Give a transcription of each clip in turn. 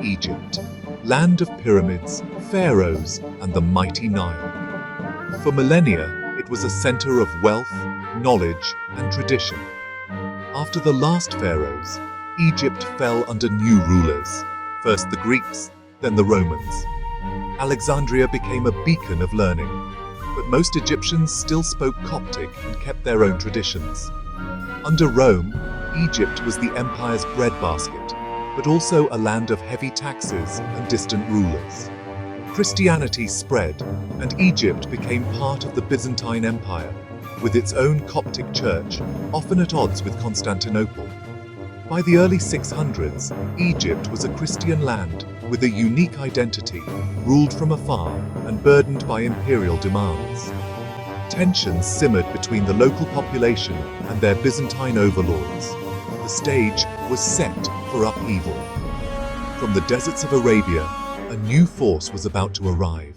Egypt, land of pyramids, pharaohs, and the mighty Nile. For millennia, it was a center of wealth, knowledge, and tradition. After the last pharaohs, Egypt fell under new rulers, first the Greeks, then the Romans. Alexandria became a beacon of learning, but most Egyptians still spoke Coptic and kept their own traditions. Under Rome, Egypt was the empire's breadbasket, but also a land of heavy taxes and distant rulers. Christianity spread, and Egypt became part of the Byzantine Empire, with its own Coptic church, often at odds with Constantinople. By the early 600s, Egypt was a Christian land with a unique identity, ruled from afar and burdened by imperial demands. Tensions simmered between the local population and their Byzantine overlords. The stage was set for upheaval. From the deserts of Arabia, a new force was about to arrive,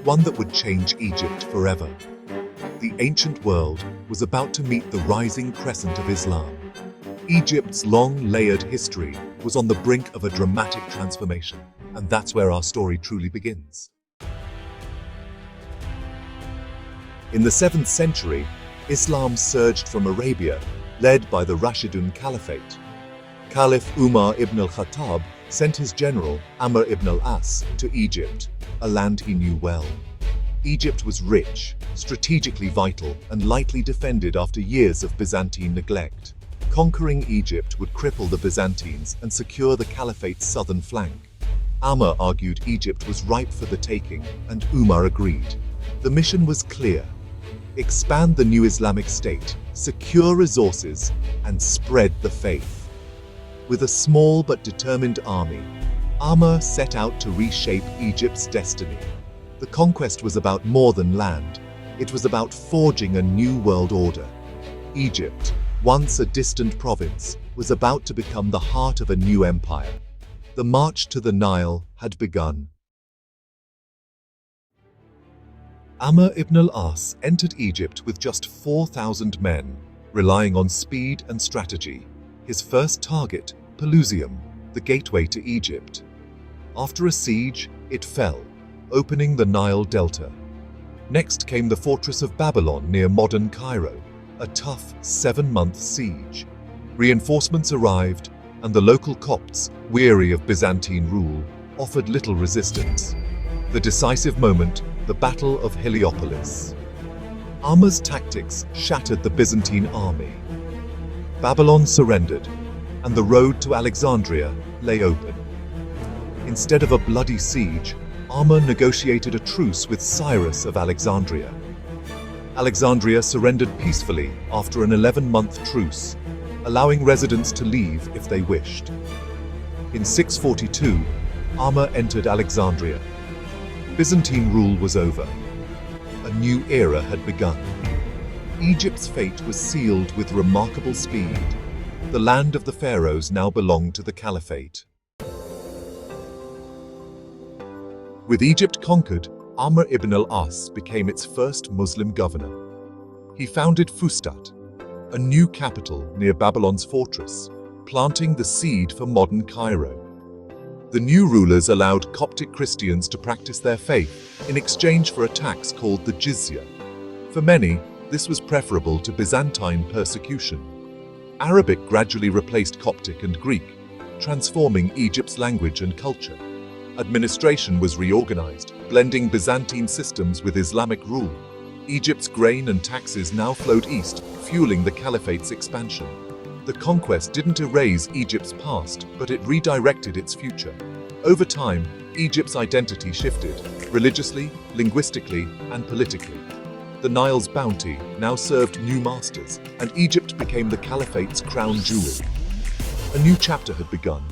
one that would change Egypt forever. The ancient world was about to meet the rising Crescent of Islam. Egypt's long, layered history was on the brink of a dramatic transformation, and that's where our story truly begins. In the 7th century, Islam surged from Arabia, led by the Rashidun Caliphate. Caliph Umar ibn al-Khattab sent his general, Amr ibn al-As, to Egypt, a land he knew well. Egypt was rich, strategically vital, and lightly defended after years of Byzantine neglect. Conquering Egypt would cripple the Byzantines and secure the Caliphate's southern flank. Amr argued Egypt was ripe for the taking, and Umar agreed. The mission was clear: expand the new Islamic state, secure resources, and spread the faith. With a small but determined army, Amr set out to reshape Egypt's destiny. The conquest was about more than land. It was about forging a new world order. Egypt, once a distant province, was about to become the heart of a new empire. The march to the Nile had begun. Amr ibn al-As entered Egypt with just 4,000 men, relying on speed and strategy. His first target, Pelusium, the gateway to Egypt. After a siege, it fell, opening the Nile Delta. Next came the fortress of Babylon near modern Cairo, a tough 7-month siege. Reinforcements arrived, and the local Copts, weary of Byzantine rule, offered little resistance. The decisive moment, the Battle of Heliopolis. Amr's tactics shattered the Byzantine army. Babylon surrendered, and the road to Alexandria lay open. Instead of a bloody siege, Amr negotiated a truce with Cyrus of Alexandria. Alexandria surrendered peacefully after an 11-month truce, allowing residents to leave if they wished. In 642, Amr entered Alexandria. Byzantine rule was over. A new era had begun. Egypt's fate was sealed with remarkable speed. The land of the pharaohs now belonged to the Caliphate. With Egypt conquered, Amr ibn al-As became its first Muslim governor. He founded Fustat, a new capital near Babylon's fortress, planting the seed for modern Cairo. The new rulers allowed Coptic Christians to practice their faith in exchange for a tax called the jizya. For many, this was preferable to Byzantine persecution. Arabic gradually replaced Coptic and Greek, transforming Egypt's language and culture. Administration was reorganized, blending Byzantine systems with Islamic rule. Egypt's grain and taxes now flowed east, fueling the Caliphate's expansion. The conquest didn't erase Egypt's past, but it redirected its future. Over time, Egypt's identity shifted, religiously, linguistically, and politically. The Nile's bounty now served new masters, and Egypt became the Caliphate's crown jewel. A new chapter had begun,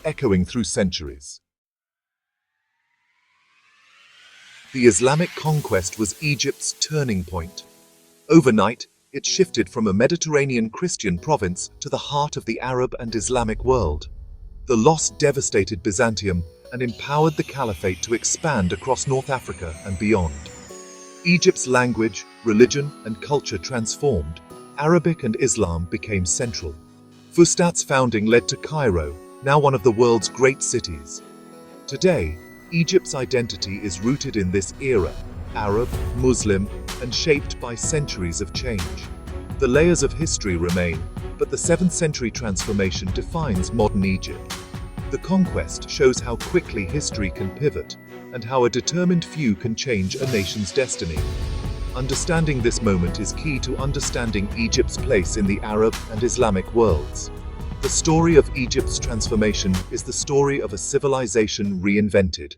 echoing through centuries. The Islamic conquest was Egypt's turning point. Overnight, it shifted from a Mediterranean Christian province to the heart of the Arab and Islamic world. The loss devastated Byzantium and empowered the Caliphate to expand across North Africa and beyond. Egypt's language, religion, and culture transformed. Arabic and Islam became central. Fustat's founding led to Cairo, now one of the world's great cities. Today, Egypt's identity is rooted in this era, Arab, Muslim, and shaped by centuries of change. The layers of history remain, but the 7th century transformation defines modern Egypt. The Conquest shows how quickly history can pivot, and how a determined few can change a nation's destiny. Understanding this moment is key to understanding Egypt's place in the Arab and Islamic worlds. The story of Egypt's transformation is the story of a civilization reinvented,